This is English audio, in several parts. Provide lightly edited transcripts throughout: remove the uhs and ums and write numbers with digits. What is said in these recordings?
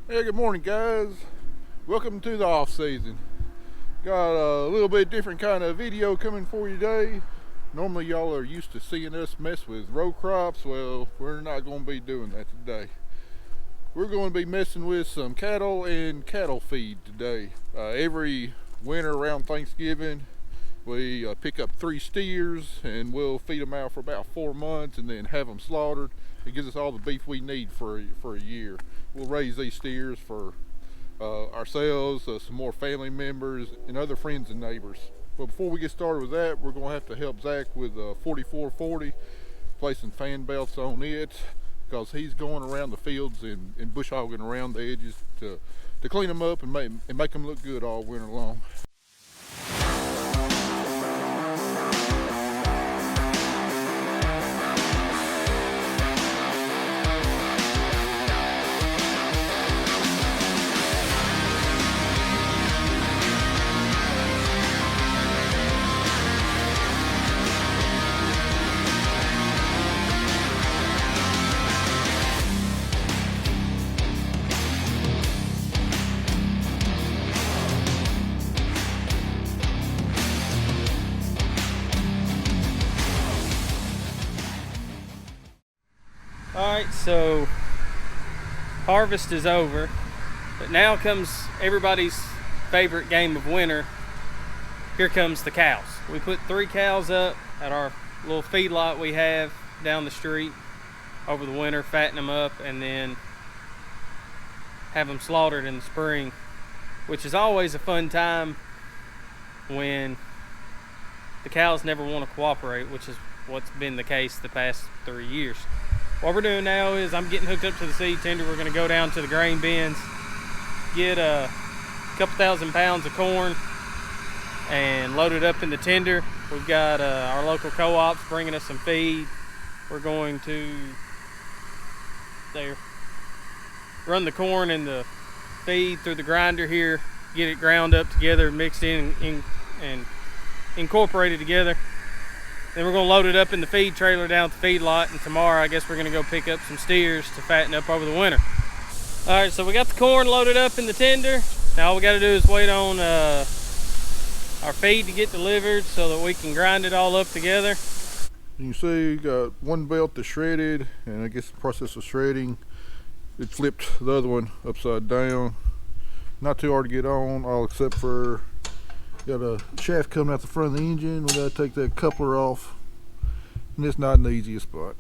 Hey, good morning, guys. Welcome to the off season. Got a little bit different kind of video coming for you today. Normally, y'all are used to seeing us mess with row crops. Well, we're not going to be doing that today. We're going to be messing with some cattle and cattle feed today. Every winter around Thanksgiving, we pick up 3 steers and we'll feed them out for about 4 months and then have them slaughtered. It gives us all the beef we need for a year. We'll raise these steers for ourselves, some more family members, and other friends and neighbors. But before we get started with that, we're going to have to help Zach with 4440, placing fan belts on it, because he's going around the fields and bush hogging around the edges to clean them up and make them look good all winter long. Alright, so harvest is over, but now comes everybody's favorite game of winter. Here comes the cows. We put 3 cows up at our little feedlot we have down the street over the winter, fatten them up, and then have them slaughtered in the spring, which is always a fun time when the cows never want to cooperate, which is what's been the case the past 3 years. What we're doing now is I'm getting hooked up to the seed tender. We're going to go down to the grain bins, get a couple thousand pounds of corn and load it up in the tender. We've got our local co-ops bringing us some feed. We're going to run the corn and the feed through the grinder here, get it ground up together, mixed in and incorporated together. Then we're going to load it up in the feed trailer down at the feed lot, and tomorrow I guess we're going to go pick up some steers to fatten up over the winter. Alright, so we got the corn loaded up in the tender. Now all we got to do is wait on our feed to get delivered so that we can grind it all up together. You can see you got one belt that's shredded, and I guess the process of shredding, it flipped the other one upside down. Not too hard to get on, all except for got a shaft coming out the front of the engine. We got to take that coupler off, and it's not an easy spot.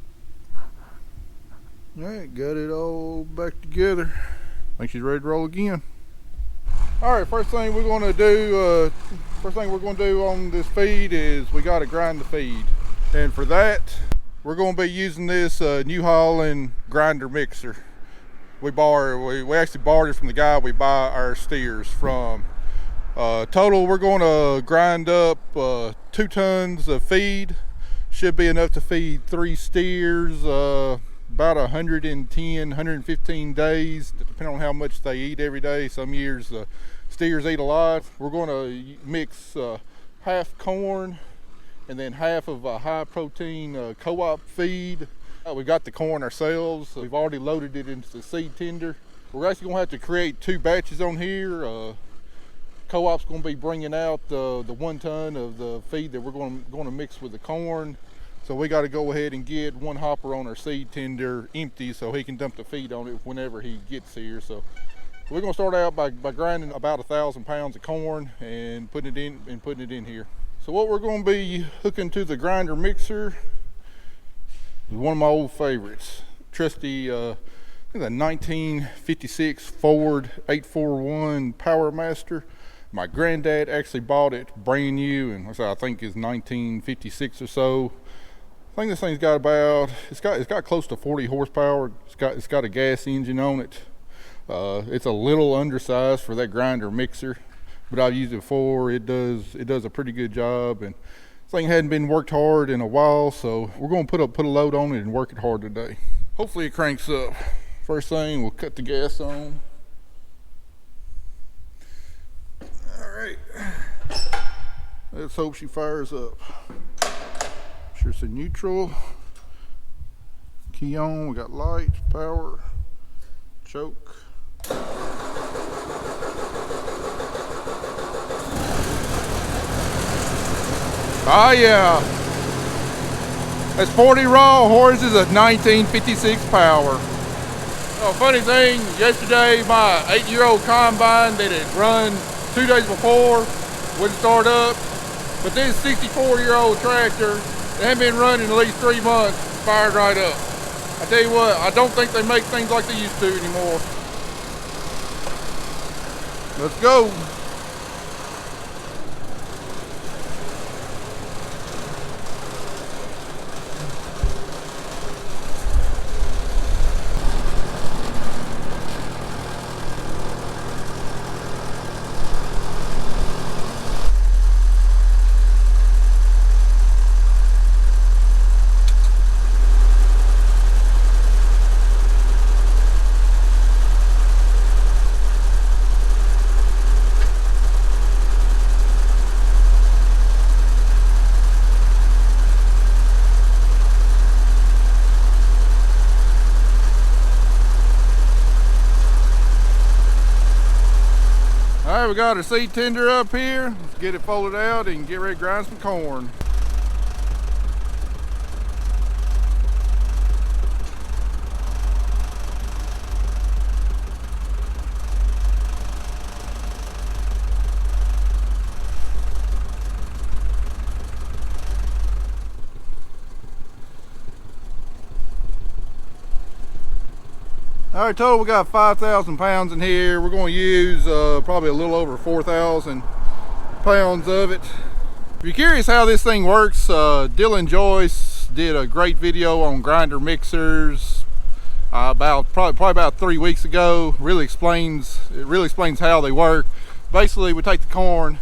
Alright, got it all back together. I think she's ready to roll again. Alright, first thing we're going to do on this feed is we got to grind the feed. And for that, we're going to be using this New Holland grinder mixer. We actually borrowed it from the guy we buy our steers from. Total, we're going to grind up 2 tons of feed. Should be enough to feed 3 steers, about 110, 115 days, depending on how much they eat every day. Some years steers eat a lot. We're going to mix half corn and then half of a high protein co-op feed. We got the corn ourselves. We've already loaded it into the seed tender. We're actually going to have to create 2 batches on here. Co-op's going to be bringing out the 1 ton of the feed that we're going to mix with the corn. So we got to go ahead and get 1 hopper on our seed tender empty so he can dump the feed on it whenever he gets here. So we're going to start out by grinding about 1,000 pounds of corn and putting it in here. So what we're going to be hooking to the grinder mixer is one of my old favorites, trusty I think a 1956 Ford 841 Power Master. My granddad actually bought it brand new, and I think it's 1956 or so. I think this thing's got it's got close to 40 horsepower. It's got a gas engine on it. It's a little undersized for that grinder mixer, but I've used it before. It does a pretty good job, and this thing hadn't been worked hard in a while, so we're going to put a load on it and work it hard today. Hopefully it cranks up. First thing, we'll cut the gas on. Alright, let's hope she fires up. Sure it's in neutral. Key on, we got light, power, choke. Oh yeah. That's 40 raw horses at 1956 power. Oh, funny thing, yesterday my 8-year-old combine that had run 2 days before wouldn't start up. But this 64-year-old tractor that hadn't been running at least 3 months fired right up. I tell you what, I don't think they make things like they used to anymore. Let's go. Alright, we got our seed tender up here. Let's get it folded out and get ready to grind some corn. All right, total we got 5,000 pounds in here. We're going to use probably a little over 4,000 pounds of it. If you're curious how this thing works, Dylan Joyce did a great video on grinder mixers probably about 3 weeks ago. It really explains how they work. Basically, we take the corn,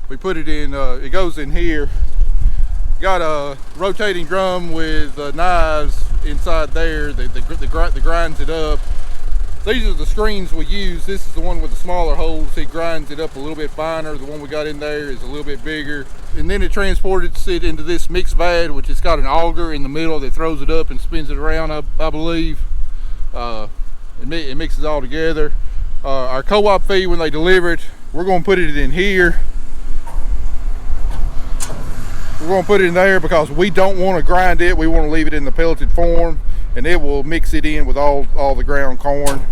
we put it in, it goes in here. Got a rotating drum with knives inside there that grinds it up. These are the screens we use. This is the one with the smaller holes. It grinds it up a little bit finer. The one we got in there is a little bit bigger. And then it transports it into this mix vat, which has got an auger in the middle that throws it up and spins it around, I believe. It mixes it all together. Our co-op feed, when they deliver it, we're going to put it in here. We're going to put it in there because we don't want to grind it. We want to leave it in the pelleted form, and it will mix it in with all the ground corn.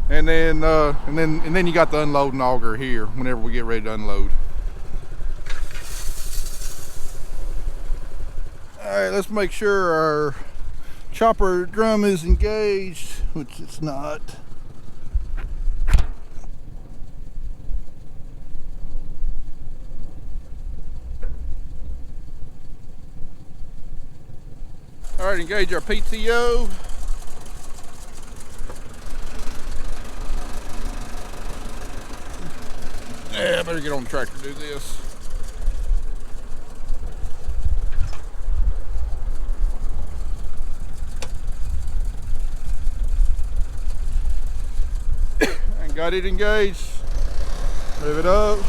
And then you got the unloading auger here whenever we get ready to unload. All right, let's make sure our chopper drum is engaged, which it's not. All right, engage our PTO. Yeah, I better get on the tractor to do this. And got it engaged. Move it up.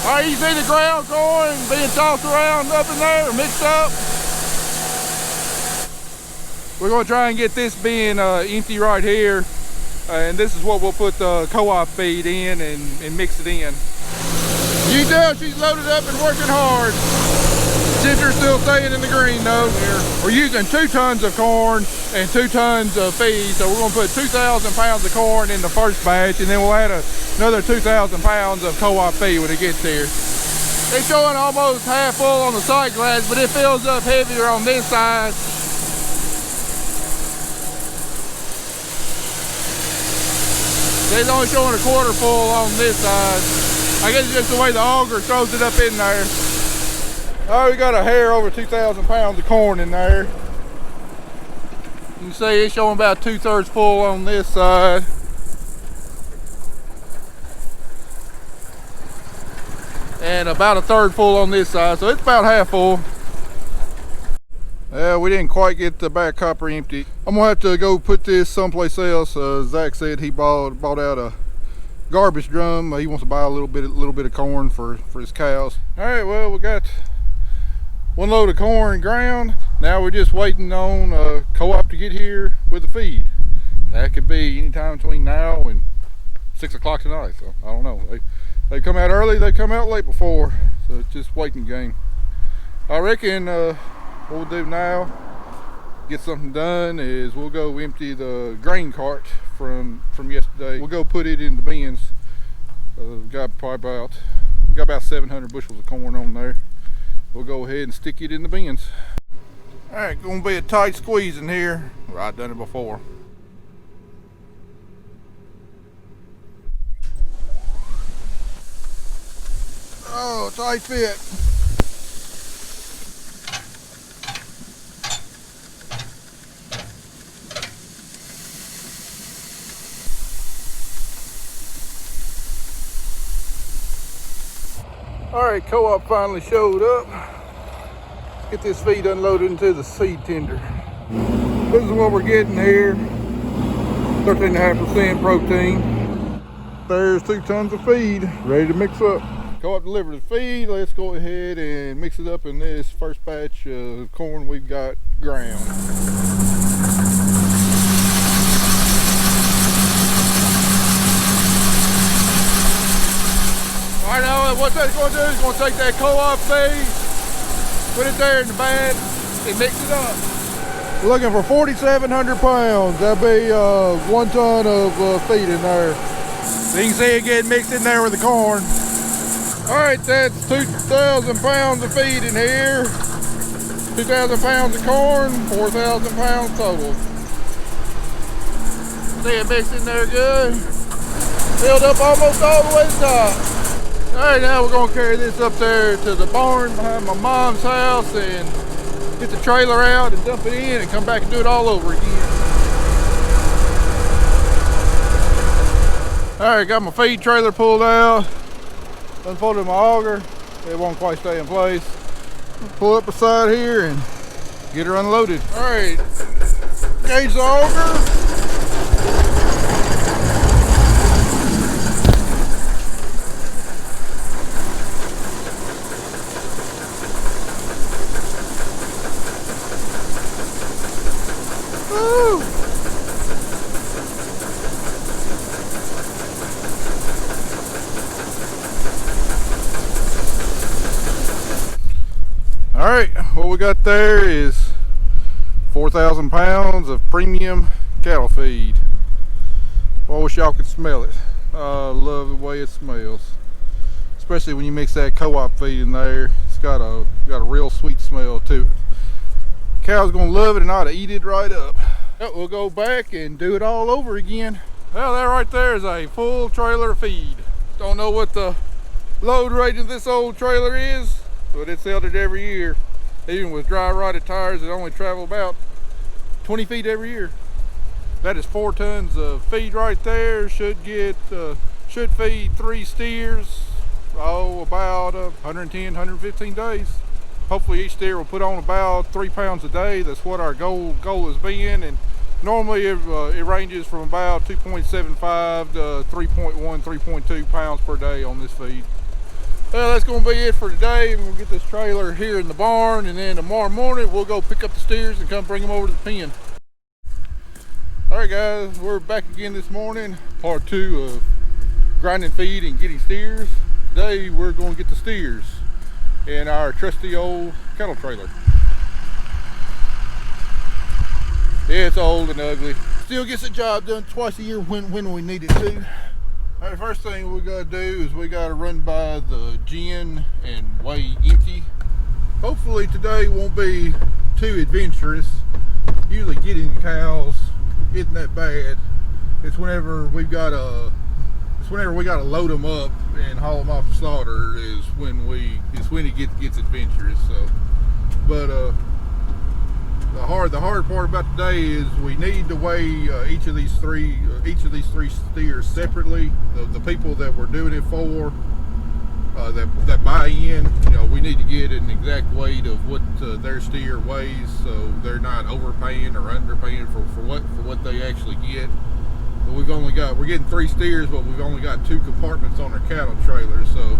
All right, you see the ground corn being tossed around up in there, mixed up. We're going to try and get this being empty right here, and this is what we'll put the co-op feed in and mix it in. You can tell she's loaded up and working hard. Ginger's still staying in the green though. We're using 2 tons of corn and 2 tons of feed, so we're going to put 2,000 pounds of corn in the first batch, and then we'll add another 2,000 pounds of co-op feed when it gets here. It's showing almost half full on the sight glass, but it fills up heavier on this side. It's only showing a quarter full on this side. I guess it's just the way the auger throws it up in there. Oh, we got a hair over 2,000 pounds of corn in there. You can see it's showing about 2/3 full on this side. and about a third full on this side, so it's about half full. We didn't quite get the back copper empty. I'm gonna have to go put this someplace else. Zach said he bought out a garbage drum. He wants to buy a little bit of corn for his cows. All right, well, we got one load of corn ground. Now we're just waiting on co-op to get here with the feed. That could be anytime between now and 6 o'clock tonight. So I don't know. They come out early, they come out late before. So it's just waiting game. I reckon what we'll do now, get something done, is we'll go empty the grain cart from yesterday. We'll go put it in the bins. We've got about 700 bushels of corn on there. We'll go ahead and stick it in the bins. All right, gonna be a tight squeeze in here. Well, I've done it before. Oh, tight fit. All right, co-op finally showed up. Let's get this feed unloaded into the seed tender. This is what we're getting here. 13.5% protein. There's 2 tons of feed ready to mix up. Co-op delivered the feed. Let's go ahead and mix it up in this first batch of corn we've got ground. All right, now what that's going to do is going to take that co-op feed, put it there in the bag, and mix it up. We're looking for 4,700 pounds. That'd be 1 ton of feed in there. So you can see it getting mixed in there with the corn. All right, that's 2,000 pounds of feed in here. 2,000 pounds of corn, 4,000 pounds total. See it mixed in there good. Filled up almost all the way to the top. All right, now we're gonna carry this up there to the barn behind my mom's house and get the trailer out and dump it in and come back and do it all over again. All right, got my feed trailer pulled out, unfolded my auger. It won't quite stay in place. Pull up beside here and get her unloaded. All right, gauge the auger. All right, what we got there is 4,000 pounds of premium cattle feed. Well, I wish y'all could smell it. I love the way it smells, especially when you mix that co-op feed in there. It's got a real sweet smell to it. Cow's gonna love it and ought to eat it right up. We'll go back and do it all over again. Well, that right there is a full trailer of feed. Don't know what the load rate of this old trailer is, but it's held it every year. Even with dry rotted tires that only travel about 20 feet every year. That is 4 tons of feed right there. Should feed 3 steers, about 110, 115 days. Hopefully each steer will put on about 3 pounds a day. That's what our goal has been. And normally it ranges from about 2.75 to 3.1, 3.2 pounds per day on this feed. Well, that's going to be it for today. We'll get this trailer here in the barn, and then tomorrow morning we'll go pick up the steers and come bring them over to the pen. All right, guys, we're back again this morning. Part 2 of grinding feed and getting steers. Today we're going to get the steers in our trusty old cattle trailer. Yeah, it's old and ugly. Still gets the job done twice a year when we need it to. All right, first thing we gotta do is we gotta run by the gin and weigh empty. Hopefully today won't be too adventurous. Usually getting the cows isn't that bad. It's whenever we gotta load them up and haul them off the slaughter is when it gets adventurous. So, but the hard part about today is we need to weigh each of these three steers separately. The people that we're doing it for that buy in. You know, we need to get an exact weight of what their steer weighs, so they're not overpaying or underpaying for what they actually get. But we're getting 3 steers, but we've only got 2 compartments on our cattle trailer. So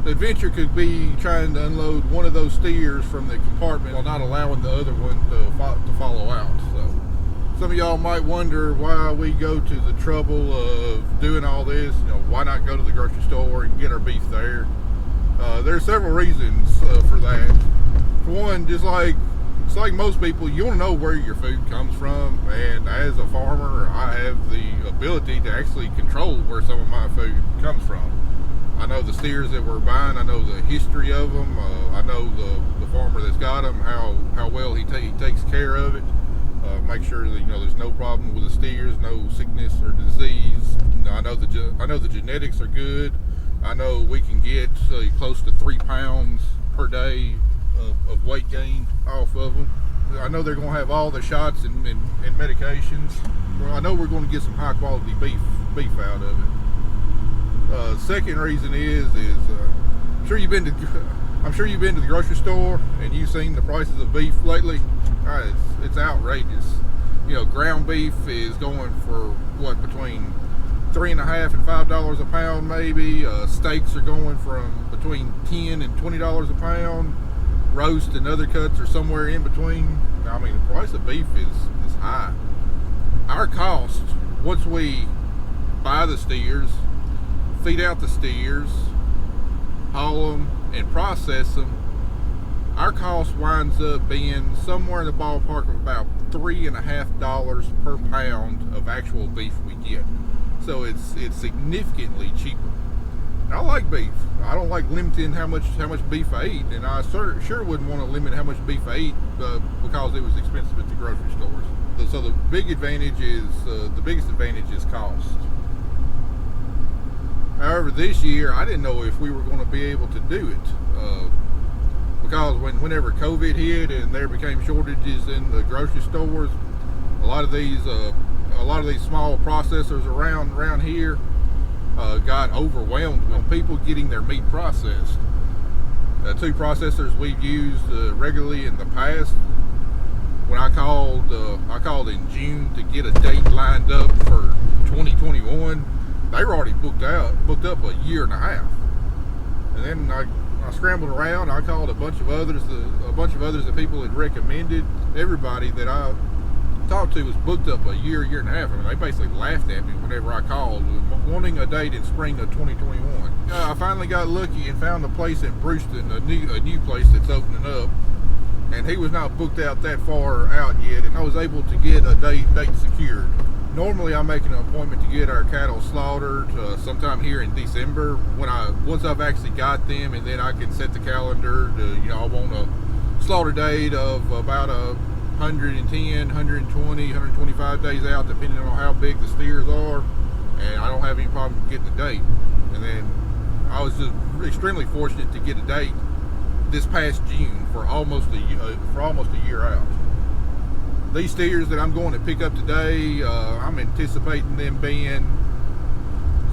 the adventure could be trying to unload one of those steers from the compartment while not allowing the other one to follow out. So some of y'all might wonder why we go to the trouble of doing all this. You know, why not go to the grocery store and get our beef there? There are several reasons for that. For one, just like most people, you want to know where your food comes from, and as a farmer, I have the ability to actually control where some of my food comes from. I know the steers that we're buying. I know the history of them. I know the farmer that's got them, how well he takes care of it. Make sure that there's no problem with the steers, no sickness or disease. I know the genetics are good. I know we can get close to 3 pounds per day of weight gain off of them. I know they're going to have all the shots and medications. Well, I know we're going to get some high quality beef out of it. Second reason is I'm sure you've been to the grocery store and you've seen the prices of beef lately. It's outrageous. Ground beef is going for between $3.50 and $5 a pound, maybe. Steaks are going from between $10 and $20 a pound. Roast and other cuts are somewhere in between. I mean, the price of beef is high. Our cost, once we buy the steers, feed out the steers, haul them, and process them, our cost winds up being somewhere in the ballpark of about $3.50 per pound of actual beef we get. So it's significantly cheaper. And I like beef. I don't like limiting how much beef I eat, and I sure wouldn't want to limit how much beef I eat because it was expensive at the grocery stores. So the biggest advantage is cost. However, this year I didn't know if we were going to be able to do it because whenever COVID hit and there became shortages in the grocery stores, a lot of these small processors around here got overwhelmed with people getting their meat processed. 2 processors we've used regularly in the past. When I called in June to get a date lined up for 2021, they were already booked up a year and a half. And then I scrambled around. I called a bunch of others that people had recommended. Everybody that I talked to was booked up a year and a half. I mean, they basically laughed at me whenever I called, wanting a date in spring of 2021. I finally got lucky and found a place in Brewston, a new place that's opening up, and he was not booked out that far out yet, and I was able to get a date secured. Normally, I make an appointment to get our cattle slaughtered sometime here in December. Once I've actually got them, and then I can set the calendar to, I want a slaughter date of about 110, 120, 125 days out, depending on how big the steers are, and I don't have any problem getting the date. And then I was just extremely fortunate to get a date this past June for almost a year out. These steers that I'm going to pick up today, I'm anticipating them being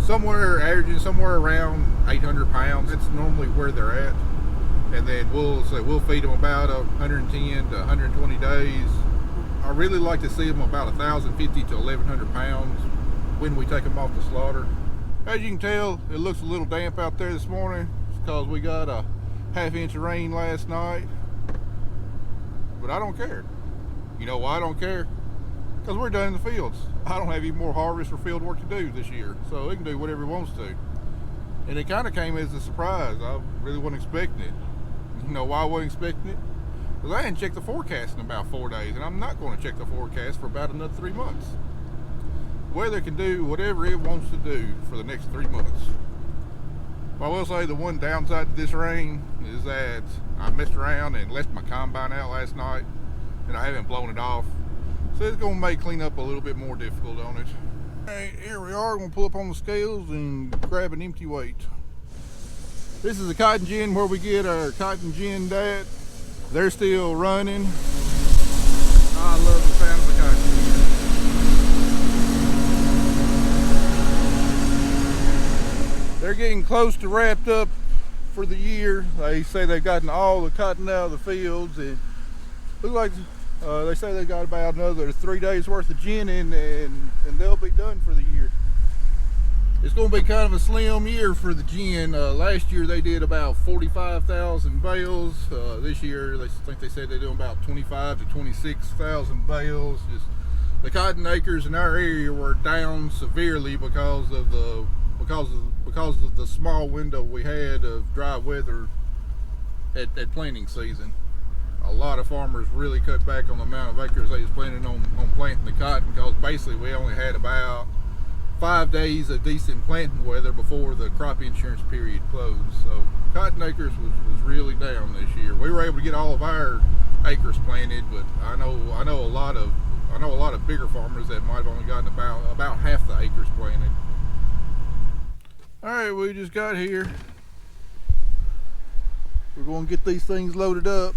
averaging somewhere around 800 pounds. That's normally where they're at. And then we'll feed them about 110 to 120 days. I really like to see them about 1,050 to 1,100 pounds when we take them off the slaughter. As you can tell, it looks a little damp out there this morning. It's because we got a half-inch of rain last night. But I don't care. You know why I don't care? Because we're done in the fields. I don't have any more harvest or field work to do this year, so it can do whatever it wants to. And it kind of came as a surprise. I really wasn't expecting it. You know why I wasn't expecting it? Because I hadn't checked the forecast in about 4 days, and I'm not going to check the forecast for about another 3 months. Weather can do whatever it wants to do for the next 3 months. But I will say the one downside to this rain is that I messed around and left my combine out last night, and I haven't blown it off. So it's going to make cleanup a little bit more difficult on it. Alright, here we are. We're going to pull up on the scales and grab an empty weight. This is a cotton gin where we get our cotton gin dat. They're still running. I love the sound of the cotton gin. They're getting close to wrapped up for the year. They say they've gotten all the cotton out of the fields, and look like they say they got about another 3 days worth of ginning, and they'll be done for the year. It's going to be kind of a slim year for the gin. Last year they did about 45,000 bales. This year I think they said they're doing about 25 to 26,000 bales. Just the cotton acres in our area were down severely because of the small window we had of dry weather at planting season. A lot of farmers really cut back on the amount of acres they was planning on planting the cotton, because basically we only had about 5 days of decent planting weather before the crop insurance period closed. So cotton acres was really down this year. We were able to get all of our acres planted, but I know a lot of bigger farmers that might have only gotten about half the acres planted. All right, we just got here. We're going to get these things loaded up.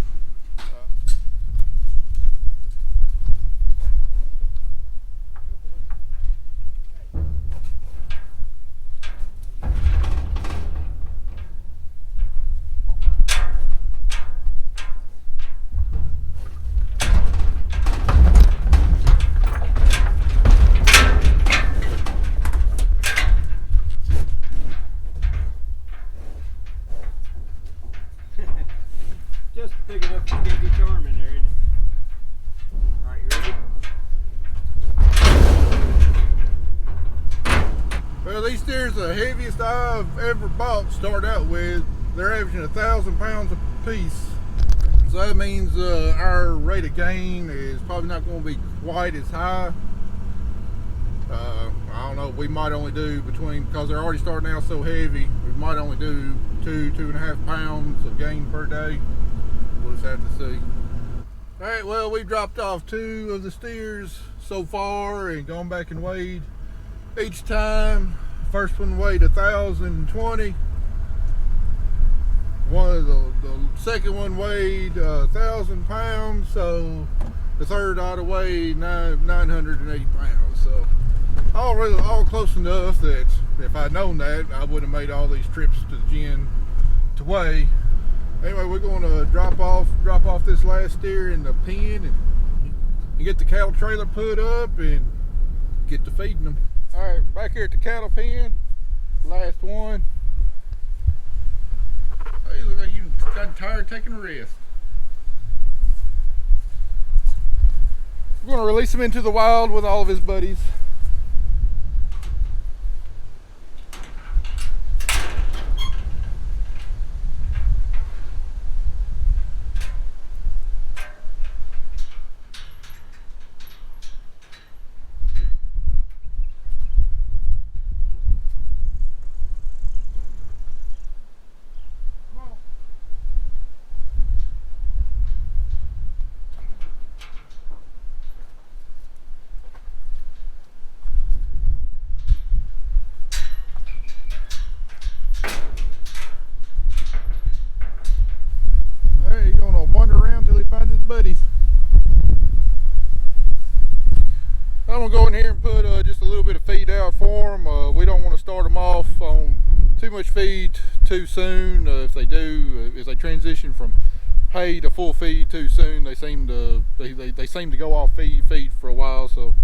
Just big enough to get your arm in there, isn't it? Alright, you ready? Well, these steers are the heaviest I've ever bought. Start out with, they're averaging 1,000 pounds a piece. So that means our rate of gain is probably not going to be quite as high. I don't know, we might only do because they're already starting out so heavy, we might only do 2.5 pounds of gain per day. We'll just have to see. All right, well, we've dropped off 2 of the steers so far and gone back and weighed each time. First one weighed 1,020. The second one weighed 1,000 pounds. So the third ought to weigh 980 pounds. So all close enough that if I'd known that, I would have made all these trips to the gin to weigh. Anyway, we're going to drop off this last steer in the pen and get the cattle trailer put up and get to feeding them. All right, back here at the cattle pen, last one. Hey, look like you got tired taking a rest. We're going to release him into the wild with all of his buddies. Buddies. I'm gonna go in here and put just a little bit of feed out for them. We don't want to start them off on too much feed too soon. If they transition from hay to full feed too soon, they seem to go off feed for a while. So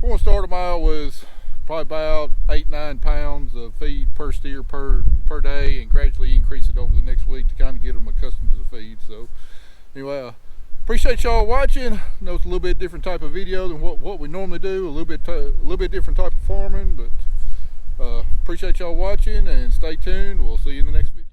we're gonna start them out with probably about 8-9 pounds of feed per steer per day, and gradually increase it over the next week to kind of get them accustomed to the feed. So anyway, appreciate y'all watching. I know it's a little bit different type of video than what we normally do, a little bit different type of farming, but appreciate y'all watching and stay tuned. We'll see you in the next video.